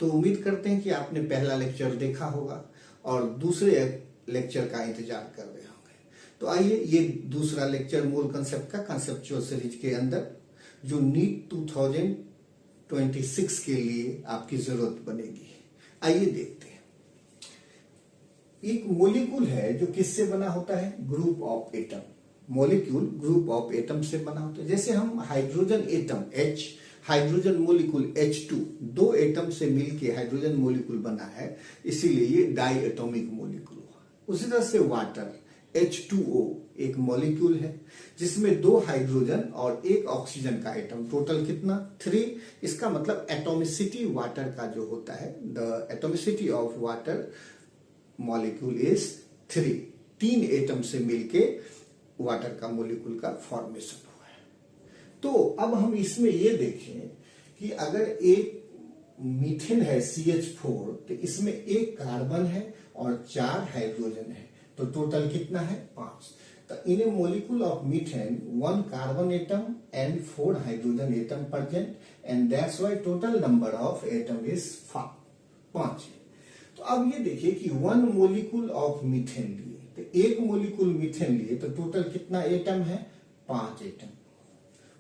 तो उम्मीद करते हैं कि आपने पहला लेक्चर देखा होगा और दूसरे लेक्चर का इंतजार कर रहे होंगे। तो आइए, ये दूसरा लेक्चर मूल कंसेप्ट का कंसेप्चुअल सीरीज के अंदर जो नीट 2026 के लिए आपकी जरूरत बनेगी, आइए देखते हैं। एक मॉलिक्यूल है जो किससे बना होता है? Group of atom. Molecule group of atom से बना होता है। जैसे हम hydrogen atom H, hydrogen molecule H2, दो एटम से मिलके हाइड्रोजन मॉलिक्यूल बना है, इसीलिए ये डाई एटॉमिक मॉलिक्यूल हुआ। उसी तरह से वाटर H2O एक मॉलिक्यूल है जिसमें दो हाइड्रोजन और एक ऑक्सीजन का एटम, टोटल कितना? 3। इसका मतलब एटॉमिसिटी वाटर का जो होता है, the atomicity of water molecule is 3। 3 atom से मिलके वाटर का मॉलिक्यूल का फॉर्मेशन हुआ है। तो अब हम इसमें ये देखें कि अगर एक मीथेन है CH4, तो इसमें एक कार्बन है और 4 हाइड्रोजन है, तो टोटल कितना है? 5। तो in a molecule of methane 1 carbon atom and 4 hydrogen atom present, and that's why total number of atom is 5। तो अब ये देखिए कि 1 मॉलिक्यूल ऑफ मीथेन लिए, तो एक मॉलिक्यूल मीथेन लिए तो टोटल कितना एटम है? 5 atom.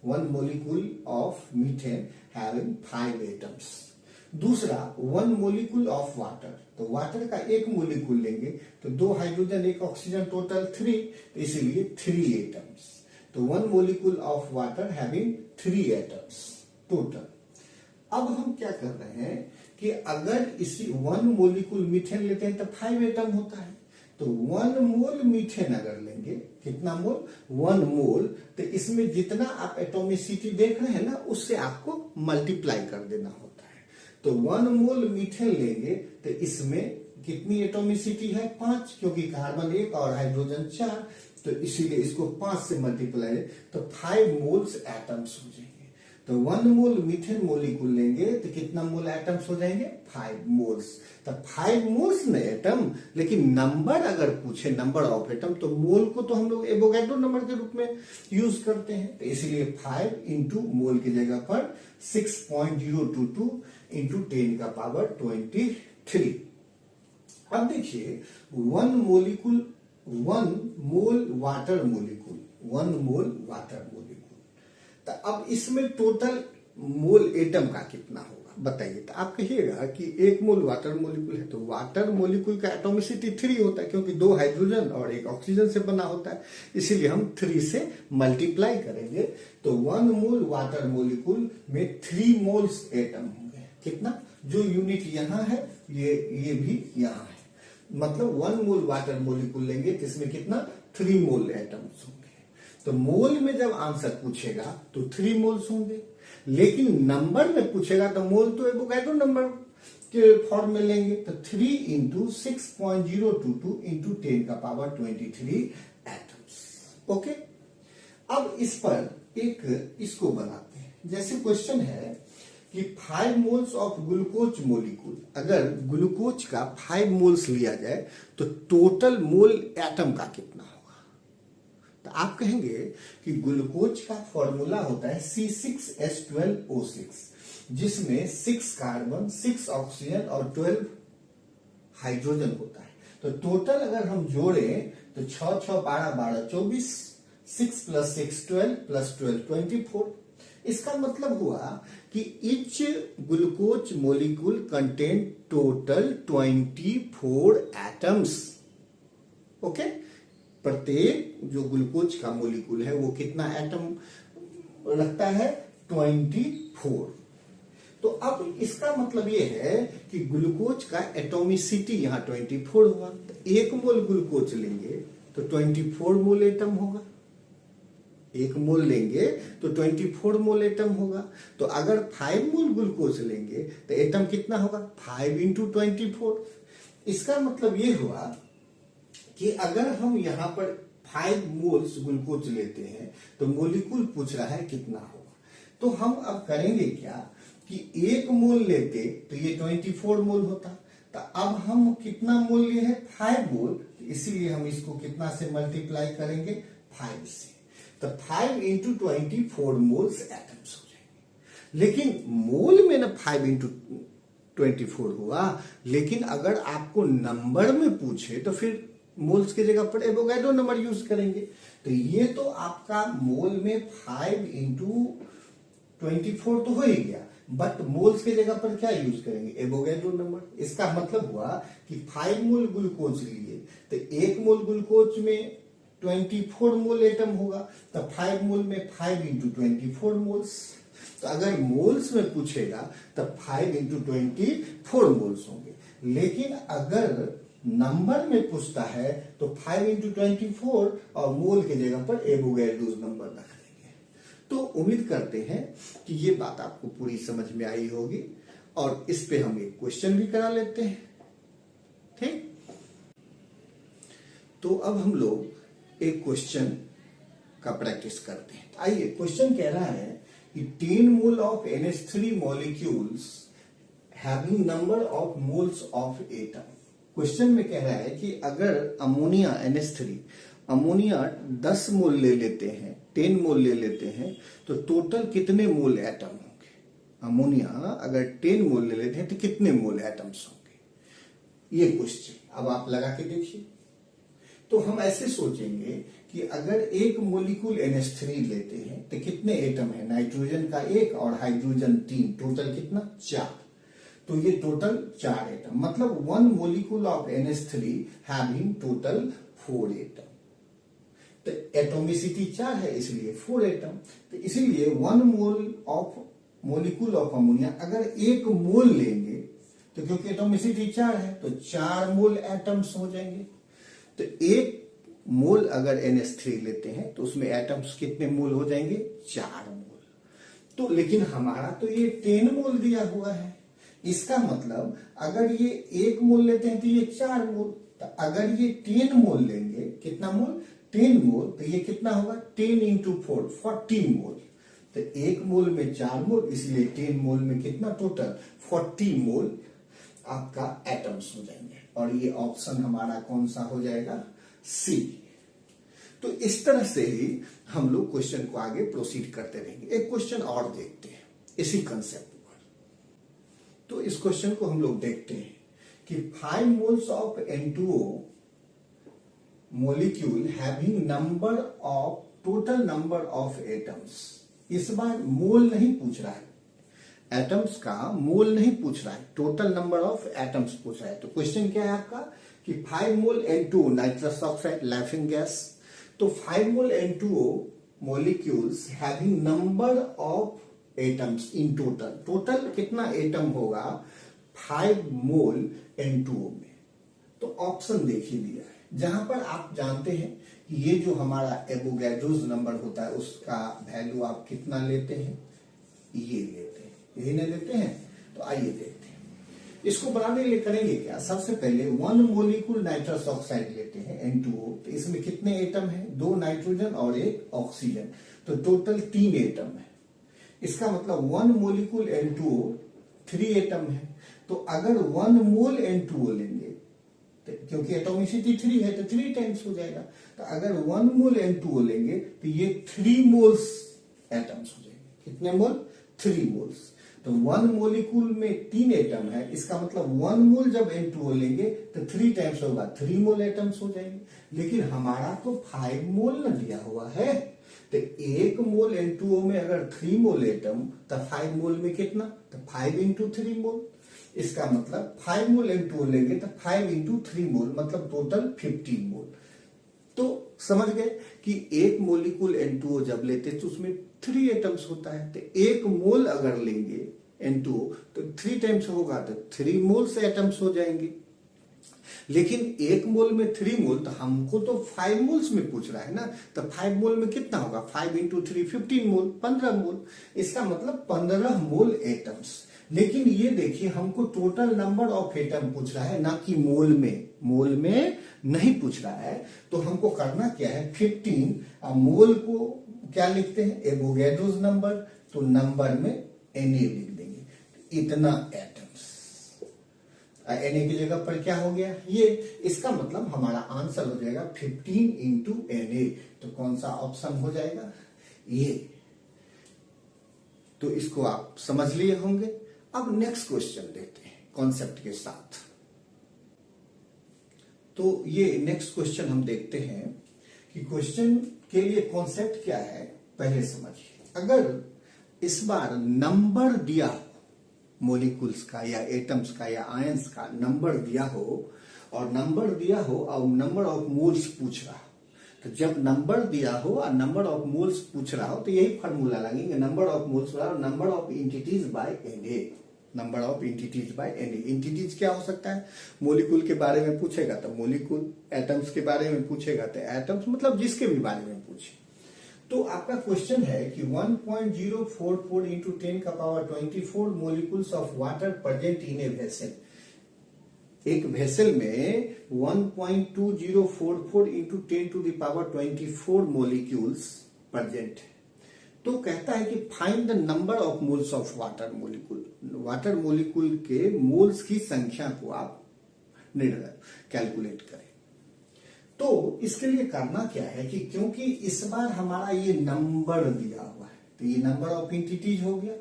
1 molecule of methane having 5 atoms. दूसरा 1 मॉलिक्यूल ऑफ वाटर, तो वाटर का एक मॉलिक्यूल लेंगे तो 2 हाइड्रोजन 1 ऑक्सीजन, टोटल 3, तो इसीलिए 3 एटम्स। तो 1 molecule of water having 3 atoms total. अब हम क्या कर रहे हैं कि अगर इसी 1 मॉलिक्यूल मीथेन लेते हैं तो 5 एटम होता है, तो 1 मोल मीथेन अगर लेंगे, कितना मोल? 1 मोल, तो इसमें जितना आप एटॉमिसिटी देख रहे हैं ना, उससे आपको मल्टीप्लाई कर देना होता है। तो 1 मोल मीथेन लेंगे तो इसमें कितनी एटॉमिसिटी है? 5, क्योंकि कार्बन 1 और हाइड्रोजन 4, तो इसीलिए इसको 5 से मल्टीप्लाई, तो 5 मोल्स एटम्स हो जाएंगे। तो 1 मोल मीथेन मॉलिक्यूल लेंगे तो कितना मोल एटम्स हो जाएंगे? 5 मोल्स। तो 5 मोल्स में एटम, लेकिन नंबर अगर पूछे, नंबर ऑफ एटम, तो मोल को तो हम लोग एवोगैड्रो नंबर के रूप में यूज करते हैं, तो इसलिए 5 इंटू मोल की जगह पर 6.022 इंटू 10 का पावर 23। अब देखिए 1 मॉलिक्यूल, 1 मोल वाटर मॉलिक्यूल, 1 मोल वाटर मॉलिक्यूल, तो अब इसमें टोटल मोल एटम का कितना होगा बताइए? तो आप कहिएगा कि 1 मोल वाटर मॉलिक्यूल है, तो वाटर मॉलिक्यूल का एटॉमिसिटी 3 होता है, क्योंकि 2 हाइड्रोजन और 1 ऑक्सीजन से बना होता है, इसीलिए हम 3 से मल्टीप्लाई करेंगे। तो 1 मोल वाटर मॉलिक्यूल में 3 मोल्स एटम होंगे। कितना? जो यूनिट यहाँ है ये भी यहाँ है, मतलब 1 मोल वाटर मॉलिक्यूल लेंगे तो इसमें कितना? 3 मोल एटम्स होंगे। तो मोल में जब आंसर पूछेगा तो 3 मोल्स होंगे, लेकिन नंबर में पूछेगा तो मोल तो एवोगैड्रो नंबर के फॉर्म में लेंगे, तो 3 इंटू 6.022 इंटू 10 का पावर 23 एटम्स। ओके, अब इस पर इसको बनाते हैं। जैसे क्वेश्चन है कि 5 मोल्स ऑफ ग्लूकोज मॉलिक्यूल, अगर ग्लूकोज का 5 मोल्स लिया जाए तो टोटल मोल एटम का कितना होगा? तो आप कहेंगे कि ग्लूकोज का फॉर्मूला होता है C6H12O6, जिसमें 6 कार्बन, 6 ऑक्सीजन और 12 हाइड्रोजन होता है। तो टोटल अगर हम जोड़ें तो 6 6 12 12 24, 6 + 6 12 + 12 24। इसका मतलब हुआ कि each glucose molecule contain total 24 atoms. Okay, प्रत्येक जो ग्लूकोज का मॉलिक्यूल है वो कितना एटम रखता है? 24। तो अब इसका मतलब ये है कि ग्लूकोज का एटॉमिसिटी यहाँ 24 हुआ, तो 1 मोल ग्लूकोज लेंगे तो 24 मोल एटम होगा। 1 मोल लेंगे तो 24 मोल एटम होगा। तो अगर 5 मोल ग्लूकोज लेंगे तो एटम कितना होगा? 5 इंटू 24। इसका मतलब ये हुआ कि अगर हम यहाँ पर 5 मोल्स ग्लूकोज लेते हैं तो मॉलिक्यूल पूछ रहा है कितना होगा। तो हम अब करेंगे क्या कि 1 मोल लेते तो ये 24 मोल होता, तो अब हम कितना मोल लिए हैं? 5 मोल, तो इसीलिए हम इसको कितना से मल्टीप्लाई करेंगे? 5 से। तो 5 इंटू 24 मोल्स एटम्स हो जाएंगे। लेकिन मोल में ना 5 इंटू 24 हुआ। लेकिन अगर आपको नंबर में पूछे तो फिर मोल्स की जगह पर एवोगैड्रो नंबर यूज करेंगे। तो ये तो आपका मोल में 5 इंटू 24 तो हो ही गया, बट मोल्स की जगह पर क्या यूज करेंगे, एवोगैड्रो नंबर। इसका मतलब हुआ कि 5 मोल ग्लूकोज लिए तो 1 मोल ग्लूकोज में 24 मोल एटम होगा, तो 5 मोल में 5 इंटू 24 मोल्स। तो अगर मोल्स में पूछेगा तो 5 इंटू 24 मोल्स होंगे। लेकिन अगर नंबर में पूछता है तो 5 इंटू 24 और मोल की जगह पर एवोगैड्रो नंबर रख देंगे। तो उम्मीद करते हैं कि ये बात आपको पूरी समझ में आई होगी, और इस पे हम एक क्वेश्चन भी करा लेते हैं। ठीक, तो अब हम लोग एक क्वेश्चन का प्रैक्टिस करते हैं। आइए, क्वेश्चन कह रहा है कि 10 mole of NH3 molecules having number of moles of atom. Question में कह रहा है कि अगर अमोनिया NH3 अमोनिया 10 मोल ले लेते हैं, 10 मोल ले लेते हैं, तो टोटल कितने मोल एटम होंगे। अमोनिया अगर 10 मोल ले लेते हैं तो कितने मोल एटम्स होंगे, ये क्वेश्चन अब आप लगा के देखिए। तो हम ऐसे सोचेंगे कि अगर एक मोलिक्यूल NH3 लेते हैं तो कितने एटम है, नाइट्रोजन का 1 और हाइड्रोजन 3, टोटल कितना 4। तो ये टोटल 4 एटम, मतलब 1 molecule of NH3 having total 4 atom. तो एटोमिसिटी 4 है इसलिए 4 एटम। तो इसलिए 1 mole of molecule of ammonia अगर 1 मोल लेंगे तो क्योंकि एटोमिसिटी 4 है तो 4 मोल एटम्स हो जाएंगे। तो 1 मोल अगर NH3 लेते हैं तो उसमें एटम्स कितने मोल हो जाएंगे, 4 मोल। तो लेकिन हमारा तो ये 10 मोल दिया हुआ है, इसका मतलब अगर ये 1 मोल लेते हैं तो ये 4 मोल। तो अगर ये 10 मोल लेंगे, कितना मोल, 10 मोल, तो ये कितना होगा 10 इंटू 4 40 मोल। तो 1 मोल में 4 मोल, इसलिए 10 मोल में कितना टोटल 40 मोल आपका एटम्स हो जाएंगे। और ये ऑप्शन हमारा कौन सा हो जाएगा, सी। तो इस तरह से ही हम लोग क्वेश्चन को आगे प्रोसीड करते रहेंगे। एक क्वेश्चन और देखते हैं इसी कंसेप्ट पर। तो इस क्वेश्चन को हम लोग देखते हैं कि 5 moles of N2O molecule having number of total number of atoms। इस बार मोल नहीं पूछ रहा है, एटम्स का मोल नहीं पूछ रहा है, टोटल नंबर ऑफ एटम्स पूछ रहा है। तो क्वेश्चन क्या है आपका कि 5 मोल N2O nitrous oxide laughing gas. तो 5 मोल N2O molecules having number of atoms in total, total कितना एटम होगा 5 मोल N2O में। तो ऑप्शन देखिए दिया है, जहां पर आप जानते हैं कि ये जो हमारा एवोगैड्रोस नंबर होता है उसका वैल्यू आप कितना लेते हैं, ये लेते हैं, यही नहीं लेते हैं। तो आइए देखते हैं इसको बनाने के लिए करेंगे क्या। सबसे पहले 1 मोलिक्यूल नाइट्रस ऑक्साइड लेते हैं N2O। तो इसमें कितने एटम है, 2 नाइट्रोजन और 1 ऑक्सीजन, तो टोटल 3 एटम है। इसका मतलब 1 मोलिक्यूल N2O 3 एटम है। तो अगर 1 मोल N2O लेंगे तो क्योंकि एटोमिसिटी 3 है तो 3 टाइम्स हो जाएगा। तो अगर 1 मोल N2O लेंगे तो ये 3 मोल्स एटम्स हो जाएंगे। कितने मोल, 3 मोल्स। तो 1 मोलिक्यूल में 3 एटम है, इसका मतलब 1 मोल जब N2O लेंगे तो 3 टाइम्स होगा, 3 मोल एटम्स हो जाएंगे। लेकिन हमारा तो 5 मोल न दिया हुआ है। तो 1 मोल N2O में अगर 3 मोल एटम तो 5 मोल में कितना, तो 5 इंटू 3 मोल। इसका मतलब 5 मोल N2O लेंगे तो 5 इंटू 3 मोल, मतलब टोटल 15 मोल। तो समझ गए कि 1 मोलिक्यूल N2O जब लेते तो उसमें 3 एटम्स होता है। तो 1 मोल अगर लेंगे N2O तो 3 टाइम्स होगा, तो 3 मोल्स एटम्स हो जाएंगे। लेकिन 1 मोल में 3 मोल, तो हमको तो 5 मोल्स में पूछ रहा है ना। तो 5 मोल में कितना होगा, 5 इंटू 3 15 मोल, 15 मोल। इसका मतलब 15 मोल एटम्स। लेकिन ये देखिए हमको टोटल नंबर ऑफ एटम पूछ रहा है, ना कि मोल में, मोल में नहीं पूछ रहा है। तो हमको करना क्या है, 15 मोल को क्या लिखते हैं, एवोगैड्रोस नंबर। तो नंबर में Na लिख देंगे, इतना एटम्स। Na की जगह पर क्या हो गया ये, इसका मतलब हमारा आंसर हो जाएगा 15 इंटू Na। तो कौन सा ऑप्शन हो जाएगा, ये। तो इसको आप समझ लिए होंगे। अब नेक्स्ट क्वेश्चन देखते हैं कॉन्सेप्ट के साथ। तो ये नेक्स्ट क्वेश्चन हम देखते हैं कि क्वेश्चन के लिए कॉन्सेप्ट क्या है पहले समझिए। अगर इस बार नंबर दिया हो मॉलिक्यूल्स का या एटम्स का या आयंस का नंबर दिया हो और नंबर ऑफ मोल्स पूछ रहा हो, तो जब नंबर दिया हो और नंबर ऑफ मोल्स पूछ रहा हो तो यही फॉर्मूला लगेंगे, नंबर ऑफ मोल्स और number of entities by Na। Number of entities by Na। Entities क्या हो सकता है, मॉलिक्यूल के बारे में पूछेगा तो मॉलिक्यूल, एटम्स के बारे में पूछेगा तो एटम्स, मतलब जिसके भी बारे में पूछे। तो आपका क्वेश्चन है कि 1.044 इंटू 10 का power 24 molecules of water present in a vessel. एक वेसल में 1.2044 into 10 to the power 24 molecules present है। तो कहता है कि find the number of moles of water molecule. Water molecule के मोल्स की संख्या को आप कैलकुलेट करें। तो इसके लिए करना क्या है कि क्योंकि इस बार हमारा ये नंबर दिया हुआ है तो ये नंबर ऑफ एंटिटीज हो गया,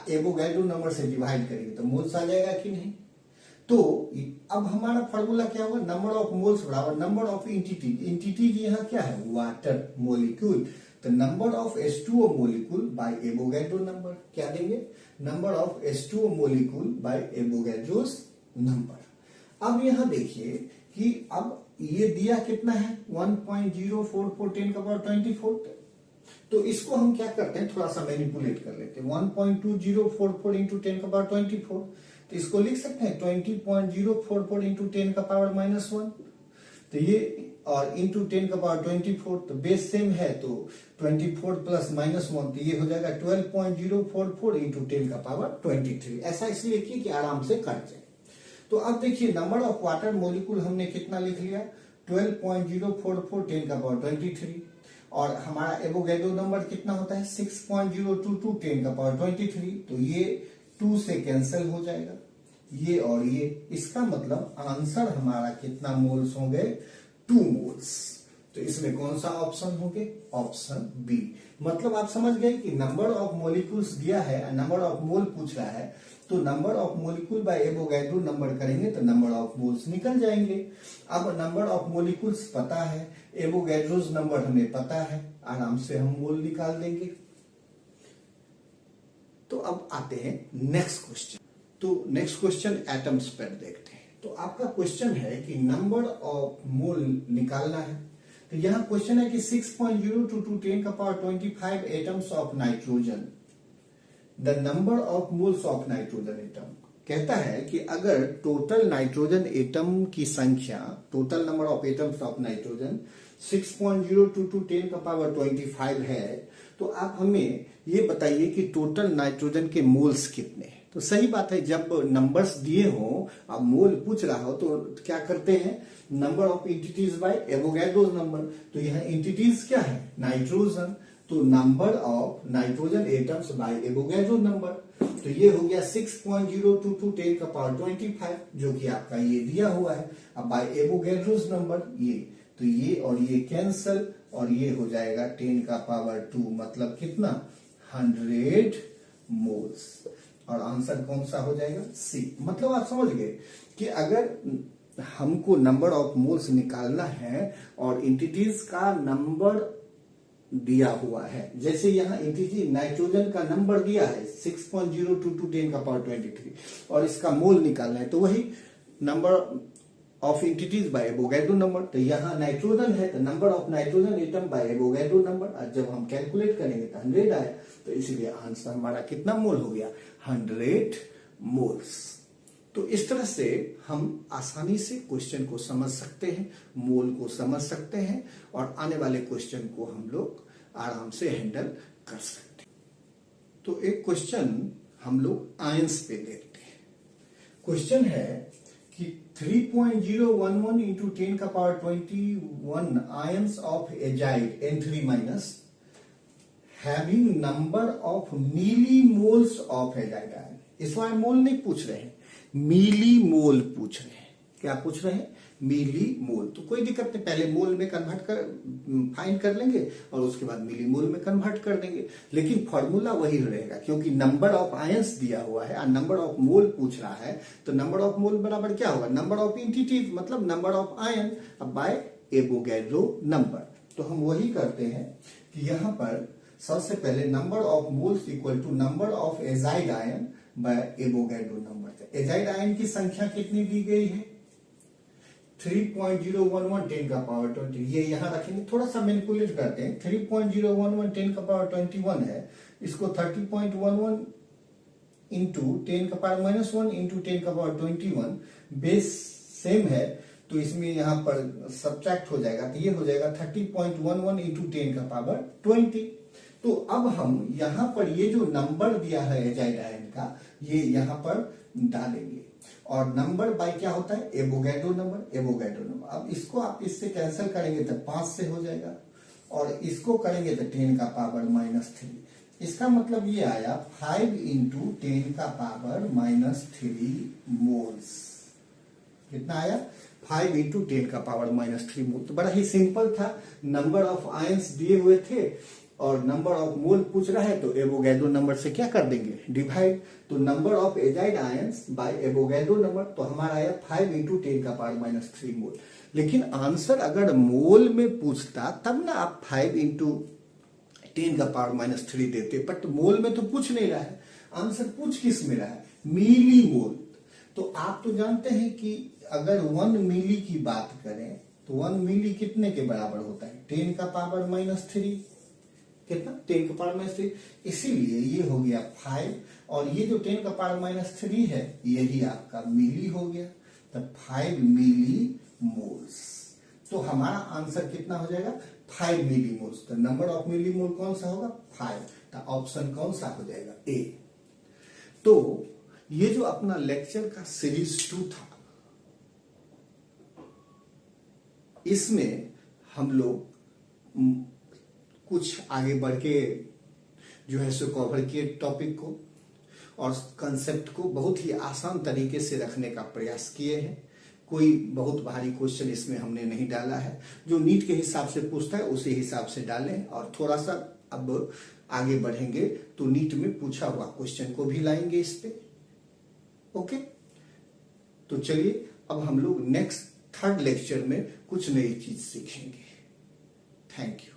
एवोगैड्रो नंबर से डिवाइड करेंगे तो मोल्स आ जाएगा कि नहीं। तो अब हमारा फॉर्मूला क्या होगा, नंबर ऑफ मोल्स बराबर नंबर ऑफ एंटिटीज। एंटिटीज यहाँ क्या है, वाटर मोलिक्यूल, तो number of H2O molecule by Avogadro number क्या देंगे, number of H2O molecule by Avogadro's number. अब यहाँ देखिए कि अब ये दिया कितना है 1.044 10 का पावर 24, तो इसको हम क्या करते हैं थोड़ा सा मैनिपुलेट कर लेते हैं। 1.2044 इंटू 10 का पावर 24, तो इसको लिख सकते हैं 20.044 इंटू 10 का पावर -1, तो ये और इंटू 10 का पावर 24, तो बेस सेम है तो 24 प्लस -1 तो ये हो जाएगा 12.044 इंटू 10 का पावर 23। ऐसा इसलिए किया कि आराम से कट जाए। तो अब देखिए नंबर ऑफ वाटर मोलिक्यूल हमने कितना लिख लिया 12.044 10 का पावर 23, और हमारा एवोगैड्रो नंबर कितना होता है 6.022 10 का पावर 23, तो ये 2 से कैंसिल हो जाएगा ये और ये। इसका मतलब आंसर हमारा कितना मोल्स होंगे 2 मोल्स। तो इसमें कौन सा ऑप्शन होंगे, ऑप्शन बी। मतलब आप समझ गए कि नंबर ऑफ मोलिक्यूल्स दिया है, नंबर ऑफ मोल पूछ रहा है, तो number of molecule by Avogadro number करेंगे तो नंबर ऑफ मोल्स निकल जाएंगे। अब नंबर ऑफ मोलिक्यूल्स पता है, एवोगैड्रोस नंबर हमें पता है, आराम से हम मोल निकाल देंगे। तो अब आते हैं नेक्स्ट क्वेश्चन। तो नेक्स्ट क्वेश्चन एटम्स पर देखते हैं। तो आपका क्वेश्चन है कि नंबर ऑफ मोल निकालना है। तो यहाँ क्वेश्चन है कि 6.022 10 का power 25 atoms of nitrogen, the number of moles of nitrogen atom. कहता है कि अगर टोटल नाइट्रोजन एटम की संख्या, total number of atoms of nitrogen 6.022 10 का पावर 25 है, तो आप हमें ये बताइए कि टोटल नाइट्रोजन के मोल्स कितने हैं। तो सही बात है, जब नंबर्स दिए हो, अब मोल पूछ रहा हो तो क्या करते हैं, number of entities bye Avogadro number. तो यहाँ एंटिटीज क्या है, नाइट्रोजन, तो number of nitrogen atoms bye Avogadro number. तो ये हो गया 6.022 10 का पावर 25, जो कि आपका ये दिया हुआ है। अब बाय एवोगैड्रोस नंबर ये, तो ये और ये कैंसल, और ये हो जाएगा 10 का पावर 2, मतलब कितना 100 मोल्स, और आंसर कौन सा हो जाएगा सी। मतलब आप समझ गए कि अगर हमको नंबर ऑफ मोल्स निकालना है और एंटिटीज का नंबर दिया हुआ है, जैसे यहाँ एंटिटी नाइट्रोजन का नंबर दिया है 6.022 10 का पावर 23, और इसका मोल निकालना है, तो वही number of entities bye Avogadro number. तो यहाँ नाइट्रोजन है तो number of nitrogen atom by Avogadro number, और जब हम कैलकुलेट करेंगे तो 100 आया, तो इसलिए आंसर हमारा कितना मोल हो गया 100 मोल्स। तो इस तरह से हम आसानी से क्वेश्चन को समझ सकते हैं, मोल को समझ सकते हैं, और आने वाले क्वेश्चन को हम लोग आराम से हैंडल कर सकते हैं। तो एक क्वेश्चन हम लोग आयंस पे देखते हैं। क्वेश्चन है कि 3.011 इंटू 10 का power 21 ions of azide N3- having number of milli moles of azide ion. इस बार मोल नहीं पूछ रहे हैं, मिली मोल पूछ रहे हैं। क्या पूछ रहे हैं, मिली मोल। तो कोई दिक्कत नहीं, पहले मोल में कन्वर्ट कर फाइंड कर लेंगे और उसके बाद मिली मोल में कन्वर्ट कर देंगे, लेकिन फॉर्मूला वही रहेगा क्योंकि नंबर ऑफ आयंस दिया हुआ है और नंबर ऑफ मोल पूछ रहा है। तो नंबर ऑफ मोल बराबर क्या होगा, नंबर ऑफ एंटिटीज मतलब number of ion by Avogadro number. तो हम वही करते हैं कि यहाँ पर सबसे पहले number of moles equal to number of azide ion by Avogadro number. Azide ion की संख्या कितनी दी गई है, 3.011 10 का पावर 20। ये यहां रखेंगे, थोड़ा सा मैनिपुलेट करते हैं। 3.011 10 का पावर 21 है, इसको 30.11 इंटू 10 का पावर -1 इंटू 10 का पावर 21 बेस सेम है, तो इसमें यहां पर सब्ट्रैक्ट हो जाएगा, तो ये हो जाएगा 30.11 इंटू 10 का पावर 20। तो अब हम यहां पर ये जो नंबर दिया है एजाइड आयन का, ये यहां पर डालेंगे और नंबर बाय क्या होता है, एवोगैड्रो नंबर। एवोगैड्रो नंबर, अब इसको आप इससे कैंसिल करेंगे तो 5 से हो जाएगा और इसको करेंगे तो 10 का पावर -3। इसका मतलब ये आया 5 इंटू 10 का पावर -3 मोल्स। कितना आया, 5 इंटू 10 का पावर -3 मोल। तो बड़ा ही सिंपल था, नंबर ऑफ आयंस दिए हुए थे और नंबर ऑफ मोल पूछ रहा है, तो एवोगैड्रो नंबर से क्या कर देंगे, डिवाइड। तो number of azide ions bye Avogadro number, तो हमारा आया 5 इंटू 10 का पावर -3 मोल। लेकिन आंसर अगर मोल में पूछता तब ना आप 5 इंटू 10 का पावर -3 देते, बट मोल में तो पूछ नहीं रहा है। आंसर पूछ किस में रहा है, मिली मोल। तो आप तो जानते हैं कि अगर 1 मिली की बात करें तो 1 मिली कितने के बराबर होता है, 10 का पावर -3। कितना, 10 का पावर -3। इसीलिए ये हो गया 5 और ये जो 10 का पावर -3 है यही आपका मिली हो गया, तो 5 मिली मोल्स। तो हमारा आंसर कितना हो जाएगा, 5 मिली मोल्स। तो नंबर ऑफ मिली मोल कौन सा होगा, 5। तो ऑप्शन कौन सा हो जाएगा, ए। तो ये जो अपना लेक्चर का सीरीज 2 था, इसमें हम लोग कुछ आगे बढ़ के जो है सो कवर किए टॉपिक को और कंसेप्ट को बहुत ही आसान तरीके से रखने का प्रयास किए हैं। कोई बहुत भारी क्वेश्चन इसमें हमने नहीं डाला है, जो नीट के हिसाब से पूछता है उसी हिसाब से डालें और थोड़ा सा अब आगे बढ़ेंगे तो नीट में पूछा हुआ क्वेश्चन को भी लाएंगे इस पे। ओके, तो चलिए अब हम लोग नेक्स्ट 3rd लेक्चर में कुछ नई चीज सीखेंगे। Thank you.